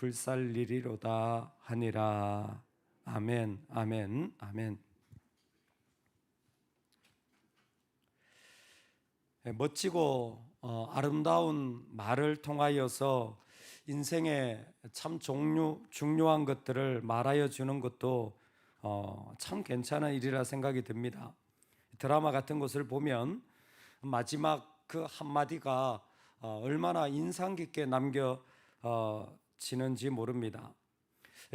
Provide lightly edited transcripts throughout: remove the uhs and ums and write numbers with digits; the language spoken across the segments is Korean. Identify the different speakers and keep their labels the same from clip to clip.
Speaker 1: 불살리리로다 하니라. 아멘, 아멘, 아멘. 멋지고 아름다운 말을 통하여서 인생의 참 중요한 것들을 말하여 주는 것도 참 괜찮은 일이라 생각이 듭니다. 드라마 같은 것을 보면 마지막 그 한마디가 얼마나 인상 깊게 남겨지는지 모릅니다.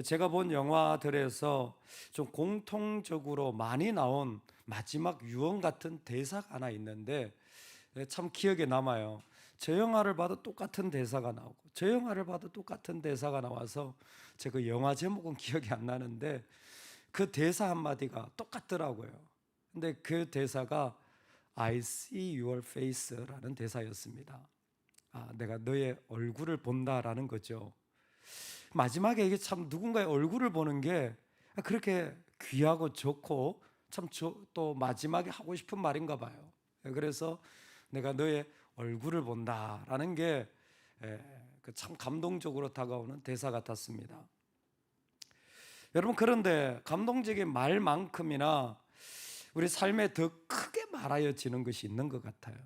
Speaker 1: 제가 본 영화들에서 좀 공통적으로 많이 나온 마지막 유언 같은 대사가 하나 있는데 참 기억에 남아요. 저 영화를 봐도 똑같은 대사가 나오고 저 영화를 봐도 똑같은 대사가 나와서 제가 영화 제목은 기억이 안 나는데 그 대사 한마디가 똑같더라고요. 근데 그 대사가 I see your face라는 대사였습니다. 내가 너의 얼굴을 본다라는 거죠. 마지막에 이게 참 누군가의 얼굴을 보는 게 그렇게 귀하고 좋고 참 또 마지막에 하고 싶은 말인가 봐요. 그래서 내가 너의 얼굴을 본다라는 게 참 감동적으로 다가오는 대사 같았습니다. 여러분, 그런데 감동적인 말만큼이나 우리 삶에 더 크게 말하여지는 것이 있는 것 같아요.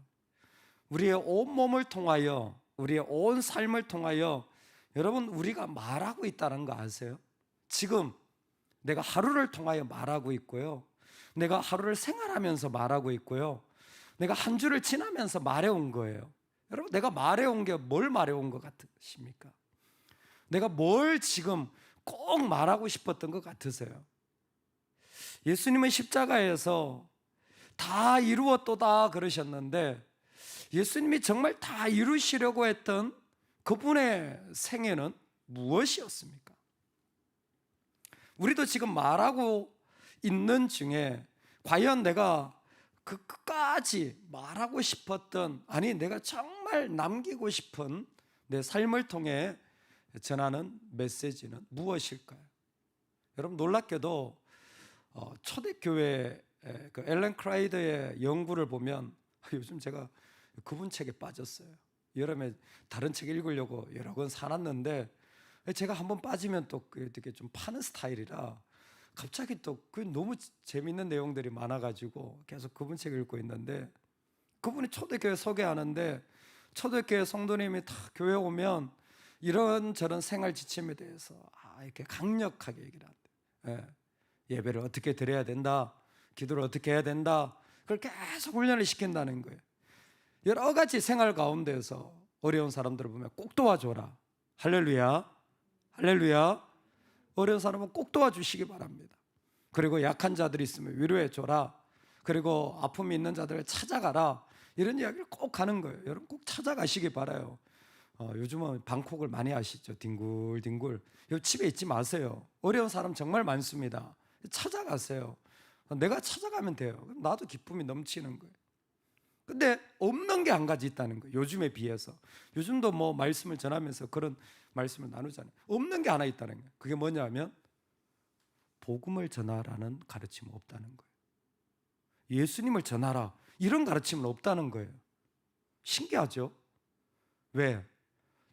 Speaker 1: 우리의 온 몸을 통하여, 우리의 온 삶을 통하여 여러분, 우리가 말하고 있다는 거 아세요? 지금 내가 하루를 통하여 말하고 있고요, 내가 하루를 생활하면서 말하고 있고요, 내가 한 주를 지나면서 말해온 거예요. 여러분, 내가 말해온 게 뭘 말해온 것 같으십니까? 내가 뭘 지금 꼭 말하고 싶었던 것 같으세요? 예수님은 십자가에서 다 이루었도다 그러셨는데 예수님이 정말 다 이루시려고 했던 그분의 생애는 무엇이었습니까? 우리도 지금 말하고 있는 중에 과연 내가 그 끝까지 말하고 싶었던, 아니 내가 정말 남기고 싶은 내 삶을 통해 전하는 메시지는 무엇일까요? 여러분, 놀랍게도 초대교회 그 엘렌 크라이더의 연구를 보면 요즘 제가 그분 책에 빠졌어요. 여름에 다른 책 읽으려고 여러 권 사놨는데 제가 한번 빠지면 또 되게 좀 파는 스타일이라 갑자기 또 그 너무 재밌는 내용들이 많아가지고 계속 그분 책을 읽고 있는데, 그분이 초대교회 소개하는데 초대교회 성도님이 다 교회 오면 이런저런 생활 지침에 대해서 이렇게 강력하게 얘기를 한대요. 예배를 어떻게 드려야 된다, 기도를 어떻게 해야 된다, 그걸 계속 훈련을 시킨다는 거예요. 여러 가지 생활 가운데서 어려운 사람들을 보면 꼭 도와줘라. 할렐루야, 할렐루야. 어려운 사람은 꼭 도와주시기 바랍니다. 그리고 약한 자들이 있으면 위로해 줘라. 그리고 아픔이 있는 자들을 찾아가라. 이런 이야기를 꼭 하는 거예요. 여러분, 꼭 찾아가시기 바라요. 요즘은 방콕을 많이 하시죠. 뒹굴뒹굴. 집에 있지 마세요. 어려운 사람 정말 많습니다. 찾아가세요. 내가 찾아가면 돼요. 그럼 나도 기쁨이 넘치는 거예요. 근데 없는 게 한 가지 있다는 거예요. 요즘에 비해서. 요즘도 뭐 말씀을 전하면서 그런 말씀을 나누잖아요. 없는 게 하나 있다는 거예요. 그게 뭐냐면 복음을 전하라는 가르침은 없다는 거예요. 예수님을 전하라, 이런 가르침은 없다는 거예요. 신기하죠? 왜?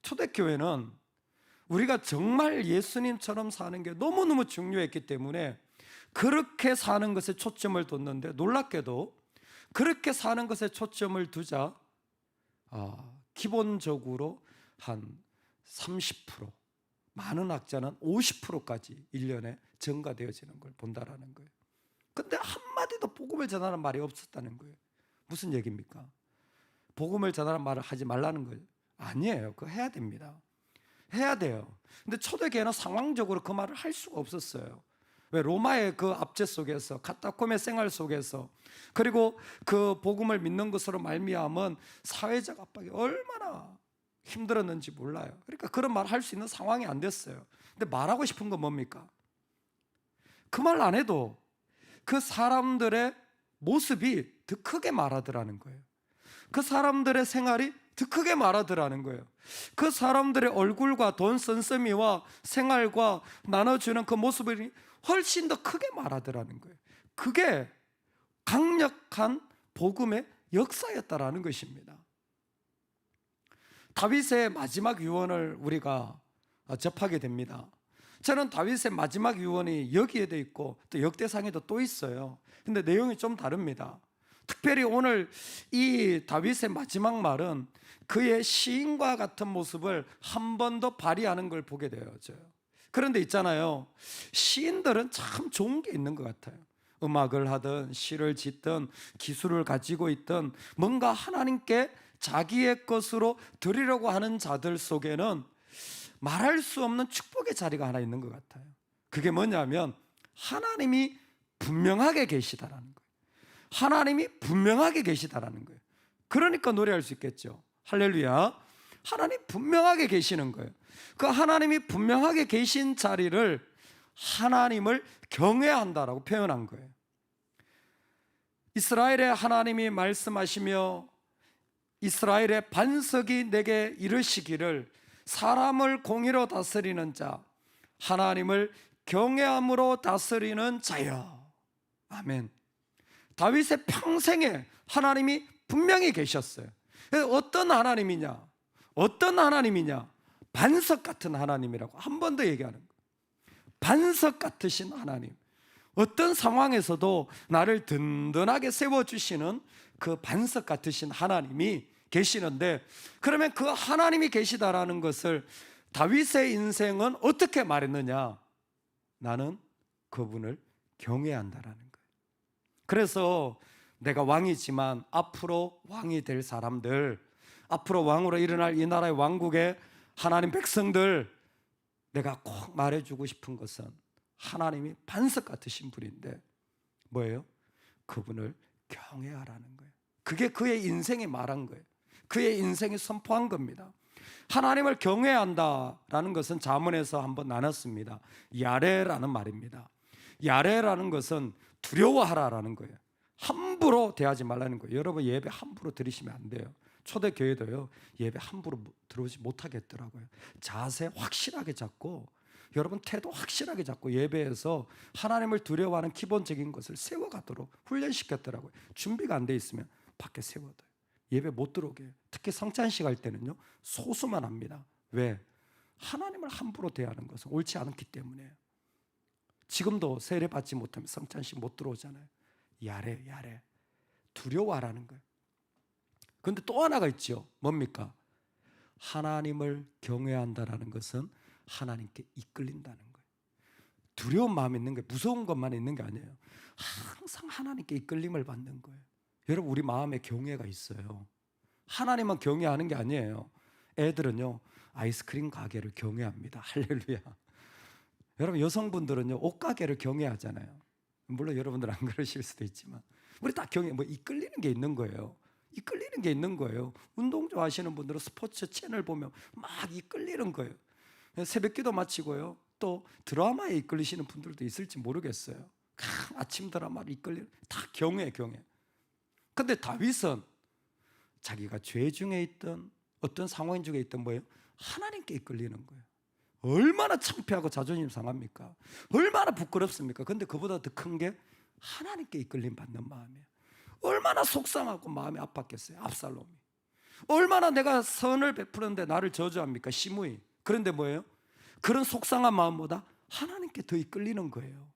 Speaker 1: 초대교회는 우리가 정말 예수님처럼 사는 게 너무너무 중요했기 때문에 그렇게 사는 것에 초점을 뒀는데, 놀랍게도 그렇게 사는 것에 초점을 두자 기본적으로 한 30%, 많은 학자는 50%까지 1년에 증가되어지는 걸 본다라는 거예요. 근데 한마디도 복음을 전하는 말이 없었다는 거예요. 무슨 얘기입니까? 복음을 전하는 말을 하지 말라는 거예요? 아니에요. 그거 해야 됩니다. 해야 돼요. 근데 초대교회는 상황적으로 그 말을 할 수가 없었어요. 왜? 로마의 그 압제 속에서, 카타콤의 생활 속에서, 그리고 그 복음을 믿는 것으로 말미암은 사회적 압박이 얼마나 힘들었는지 몰라요. 그러니까 그런 말 할 수 있는 상황이 안 됐어요. 근데 말하고 싶은 건 뭡니까? 그 말 안 해도 그 사람들의 모습이 더 크게 말하더라는 거예요. 그 사람들의 생활이 더 크게 말하더라는 거예요. 그 사람들의 얼굴과 돈 씀씀이와 생활과 나눠주는 그 모습이 훨씬 더 크게 말하더라는 거예요. 그게 강력한 복음의 역사였다라는 것입니다. 다윗의 마지막 유언을 우리가 접하게 됩니다. 저는 다윗의 마지막 유언이 여기에도 있고 또 역대상에도 또 있어요. 근데 내용이 좀 다릅니다. 특별히 오늘 이 다윗의 마지막 말은 그의 시인과 같은 모습을 한 번 더 발휘하는 걸 보게 되어져요. 그런데 있잖아요, 시인들은 참 좋은 게 있는 것 같아요. 음악을 하든 시를 짓든 기술을 가지고 있든 뭔가 하나님께 자기의 것으로 드리려고 하는 자들 속에는 말할 수 없는 축복의 자리가 하나 있는 것 같아요. 그게 뭐냐면 하나님이 분명하게 계시다라는 거예요. 하나님이 분명하게 계시다라는 거예요. 그러니까 노래할 수 있겠죠. 할렐루야. 하나님 분명하게 계시는 거예요. 그 하나님이 분명하게 계신 자리를 하나님을 경외한다라고 표현한 거예요. 이스라엘의 하나님이 말씀하시며 이스라엘의 반석이 내게 이르시기를 사람을 공의로 다스리는 자, 하나님을 경외함으로 다스리는 자여. 아멘. 다윗의 평생에 하나님이 분명히 계셨어요. 어떤 하나님이냐? 어떤 하나님이냐? 반석 같은 하나님이라고 한 번 더 얘기하는 거예요. 반석 같으신 하나님. 어떤 상황에서도 나를 든든하게 세워주시는 그 반석 같으신 하나님이 계시는데, 그러면 그 하나님이 계시다라는 것을 다윗의 인생은 어떻게 말했느냐? 나는 그분을 경외한다라는 거예요. 그래서 내가 왕이지만 앞으로 왕이 될 사람들, 앞으로 왕으로 일어날 이 나라의 왕국의 하나님 백성들, 내가 꼭 말해주고 싶은 것은 하나님이 반석 같으신 분인데 뭐예요? 그분을 경외하라는 거예요. 그게 그의 인생이 말한 거예요. 그의 인생이 선포한 겁니다. 하나님을 경외한다라는 것은 잠언에서 한번 나눴습니다. 야레라는 말입니다. 야레라는 것은 두려워하라라는 거예요. 함부로 대하지 말라는 거예요. 여러분 예배 함부로 드리시면 안 돼요. 초대교회도요 예배 함부로 들어오지 못하겠더라고요. 자세 확실하게 잡고 여러분 태도 확실하게 잡고 예배에서 하나님을 두려워하는 기본적인 것을 세워가도록 훈련시켰더라고요. 준비가 안 돼 있으면 밖에 세워둬요. 예배 못 들어오게 해요. 특히 성찬식 할 때는요 소수만 합니다. 왜? 하나님을 함부로 대하는 것은 옳지 않기 때문에요. 지금도 세례 받지 못하면 성찬식 못 들어오잖아요. 야래 두려워하라는 거예요. 그런데 또 하나가 있죠. 뭡니까? 하나님을 경외한다라는 것은 하나님께 이끌린다는 거예요. 두려운 마음이 있는 게 무서운 것만 있는 게 아니에요. 항상 하나님께 이끌림을 받는 거예요. 여러분 우리 마음에 경외가 있어요. 하나님만 경외하는 게 아니에요. 애들은요 아이스크림 가게를 경외합니다. 할렐루야. 여러분 여성분들은요 옷가게를 경외하잖아요. 물론 여러분들 안 그러실 수도 있지만 우리 다 경외, 이끌리는 게 있는 거예요. 이끌리는 게 있는 거예요. 운동 좋아하시는 분들은 스포츠 채널 보면 막 이끌리는 거예요. 새벽기도 마치고요 또 드라마에 이끌리시는 분들도 있을지 모르겠어요. 아침 드라마를 이끌리는 다 경외. 근데 다윗은 자기가 죄 중에 있던 어떤 상황 중에 있던 뭐예요? 하나님께 이끌리는 거예요. 얼마나 창피하고 자존심 상합니까? 얼마나 부끄럽습니까? 근데 그보다 더 큰 게 하나님께 이끌림 받는 마음이에요. 얼마나 속상하고 마음이 아팠겠어요. 압살롬이 얼마나 내가 선을 베푸는데 나를 저주합니까? 시므이. 그런데 뭐예요? 그런 속상한 마음보다 하나님께 더 이끌리는 거예요.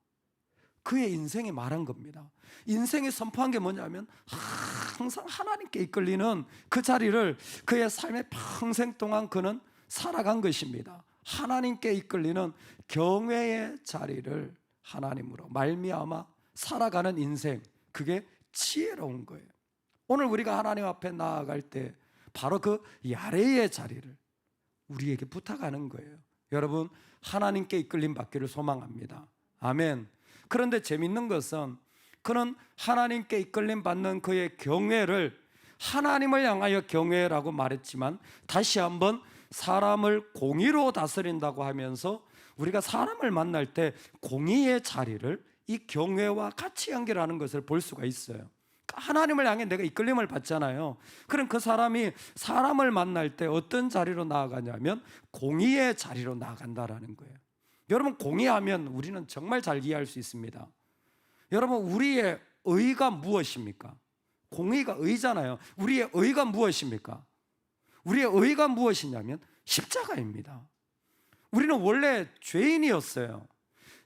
Speaker 1: 그의 인생이 말한 겁니다. 인생이 선포한 게 뭐냐면 항상 하나님께 이끌리는 그 자리를 그의 삶의 평생 동안 그는 살아간 것입니다. 하나님께 이끌리는 경외의 자리를 하나님으로 말미암아 살아가는 인생, 그게 지혜로운 거예요. 오늘 우리가 하나님 앞에 나아갈 때 바로 그 야레의 자리를 우리에게 부탁하는 거예요. 여러분 하나님께 이끌림 받기를 소망합니다. 아멘. 그런데 재밌는 것은 그는 하나님께 이끌림 받는 그의 경외를 하나님을 향하여 경외라고 말했지만 다시 한번 사람을 공의로 다스린다고 하면서 우리가 사람을 만날 때 공의의 자리를 이 경외와 같이 연결하는 것을 볼 수가 있어요. 하나님을 향해 내가 이끌림을 받잖아요. 그럼 그 사람이 사람을 만날 때 어떤 자리로 나아가냐면 공의의 자리로 나아간다라는 거예요. 여러분 공의하면 우리는 정말 잘 이해할 수 있습니다. 여러분 우리의 의가 무엇입니까? 공의가 의잖아요. 우리의 의가 무엇입니까? 우리의 의가 무엇이냐면 십자가입니다. 우리는 원래 죄인이었어요.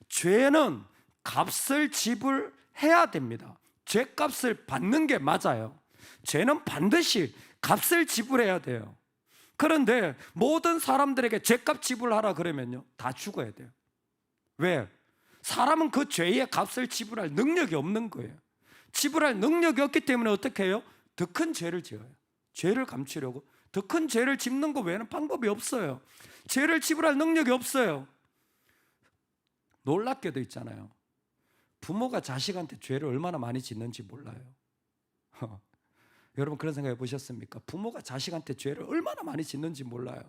Speaker 1: 죄는 값을 지불해야 됩니다. 죄값을 받는 게 맞아요. 죄는 반드시 값을 지불해야 돼요. 그런데 모든 사람들에게 죄값 지불하라 그러면요, 다 죽어야 돼요. 왜? 사람은 그 죄의 값을 지불할 능력이 없는 거예요. 지불할 능력이 없기 때문에 어떻게 해요? 더 큰 죄를 지어요. 죄를 감추려고 더 큰 죄를 짓는 거 외에는 방법이 없어요. 죄를 지불할 능력이 없어요. 놀랍게도 있잖아요, 부모가 자식한테 죄를 얼마나 많이 짓는지 몰라요. 여러분 그런 생각 해보셨습니까? 부모가 자식한테 죄를 얼마나 많이 짓는지 몰라요.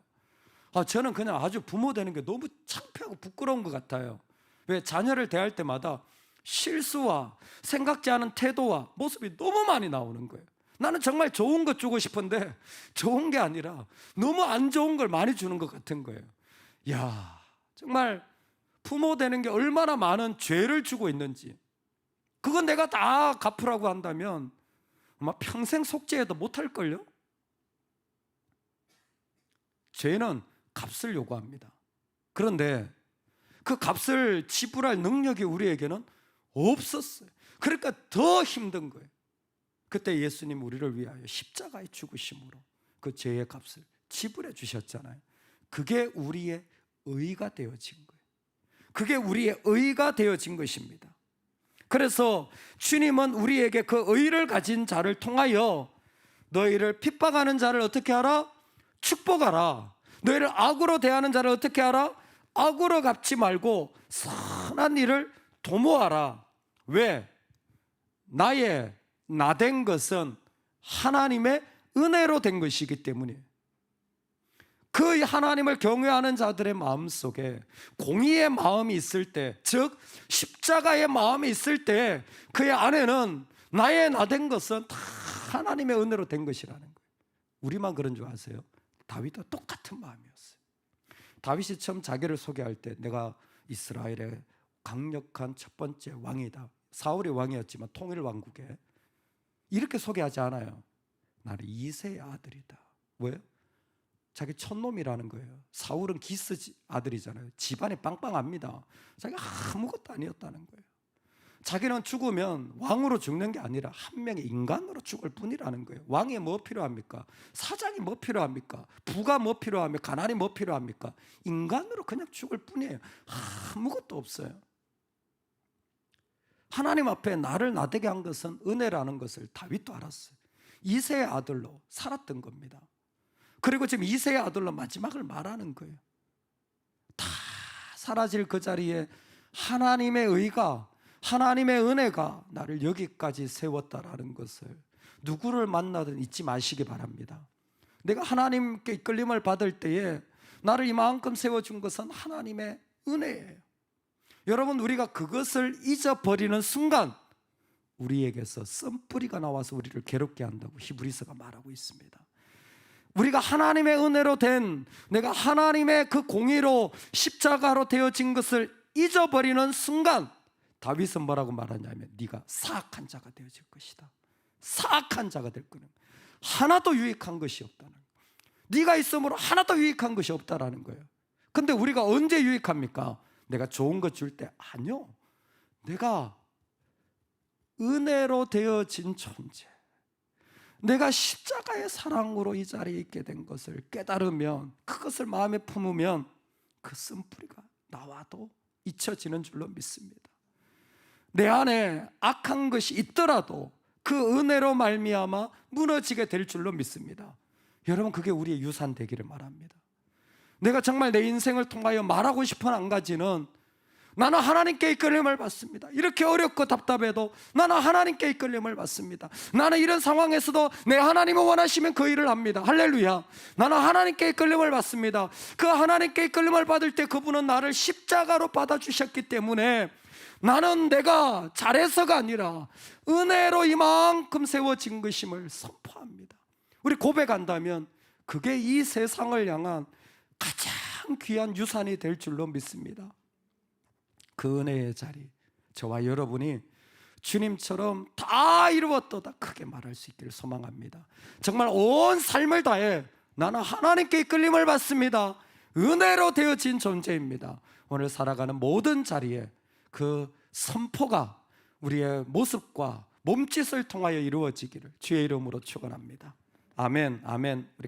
Speaker 1: 저는 그냥 아주 부모 되는 게 너무 창피하고 부끄러운 것 같아요. 왜? 자녀를 대할 때마다 실수와 생각지 않은 태도와 모습이 너무 많이 나오는 거예요. 나는 정말 좋은 거 주고 싶은데 좋은 게 아니라 너무 안 좋은 걸 많이 주는 것 같은 거예요. 야, 정말 부모 되는 게 얼마나 많은 죄를 주고 있는지, 그건 내가 다 갚으라고 한다면 아마 평생 속죄해도 못할걸요? 죄는 값을 요구합니다. 그런데 그 값을 지불할 능력이 우리에게는 없었어요. 그러니까 더 힘든 거예요. 그때 예수님 우리를 위하여 십자가에 죽으심으로 그 죄의 값을 지불해 주셨잖아요. 그게 우리의 의가 되어진 거예요. 그게 우리의 의가 되어진 것입니다. 그래서 주님은 우리에게 그 의를 가진 자를 통하여 너희를 핍박하는 자를 어떻게 하라? 축복하라. 너희를 악으로 대하는 자를 어떻게 하라? 악으로 갚지 말고 선한 일을 도모하라. 왜? 나의 나된 것은 하나님의 은혜로 된 것이기 때문에. 그 하나님을 경외하는 자들의 마음속에 공의의 마음이 있을 때, 즉 십자가의 마음이 있을 때 그의 안에는 나의 나된 것은 다 하나님의 은혜로 된 것이라는 거예요. 우리만 그런 줄 아세요? 다윗도 똑같은 마음이었어요. 다윗이 처음 자기를 소개할 때 내가 이스라엘의 강력한 첫 번째 왕이다. 사울이 왕이었지만 통일 왕국에 이렇게 소개하지 않아요. 나는 이새의 아들이다. 왜요? 자기 촌놈이라는 거예요. 사울은 기스 아들이잖아요. 집안이 빵빵합니다. 자기가 아무것도 아니었다는 거예요. 자기는 죽으면 왕으로 죽는 게 아니라 한 명의 인간으로 죽을 뿐이라는 거예요. 왕이 뭐 필요합니까? 사장이 뭐 필요합니까? 부가 뭐 필요합니까? 가난이 뭐 필요합니까? 인간으로 그냥 죽을 뿐이에요. 아무것도 없어요. 하나님 앞에 나를 나되게 한 것은 은혜라는 것을 다윗도 알았어요. 이새의 아들로 살았던 겁니다. 그리고 지금 이새의 아들로 마지막을 말하는 거예요. 다 사라질 그 자리에 하나님의 의가, 하나님의 은혜가 나를 여기까지 세웠다라는 것을 누구를 만나든 잊지 마시기 바랍니다. 내가 하나님께 이끌림을 받을 때에 나를 이만큼 세워준 것은 하나님의 은혜예요. 여러분, 우리가 그것을 잊어버리는 순간 우리에게서 쓴뿌리가 나와서 우리를 괴롭게 한다고 히브리서가 말하고 있습니다. 우리가 하나님의 은혜로 된, 내가 하나님의 그 공의로 십자가로 되어진 것을 잊어버리는 순간 다윗은 뭐라고 말하냐면 네가 사악한 자가 되어질 것이다. 사악한 자가 될 거는 하나도 유익한 것이 없다는 거예요. 네가 있으므로 하나도 유익한 것이 없다라는 거예요. 근데 우리가 언제 유익합니까? 내가 좋은 것 줄 때? 아니요. 내가 은혜로 되어진 존재, 내가 십자가의 사랑으로 이 자리에 있게 된 것을 깨달으면, 그것을 마음에 품으면 그 쓴뿌리가 나와도 잊혀지는 줄로 믿습니다. 내 안에 악한 것이 있더라도 그 은혜로 말미암아 무너지게 될 줄로 믿습니다. 여러분, 그게 우리의 유산 되기를 말합니다. 내가 정말 내 인생을 통하여 말하고 싶은 한 가지는 나는 하나님께 이끌림을 받습니다. 이렇게 어렵고 답답해도 나는 하나님께 이끌림을 받습니다. 나는 이런 상황에서도 내 하나님을 원하시면 그 일을 합니다. 할렐루야. 나는 하나님께 이끌림을 받습니다. 그 하나님께 이끌림을 받을 때 그분은 나를 십자가로 받아주셨기 때문에 나는 내가 잘해서가 아니라 은혜로 이만큼 세워진 것임을 선포합니다. 우리 고백한다면 그게 이 세상을 향한 가장 귀한 유산이 될 줄로 믿습니다. 그 은혜의 자리, 저와 여러분이 주님처럼 다 이루었도다 크게 말할 수 있기를 소망합니다. 정말 온 삶을 다해 나는 하나님께 이끌림을 받습니다, 은혜로 되어진 존재입니다. 오늘 살아가는 모든 자리에 그 선포가 우리의 모습과 몸짓을 통하여 이루어지기를 주의 이름으로 축원합니다. 아멘, 아멘.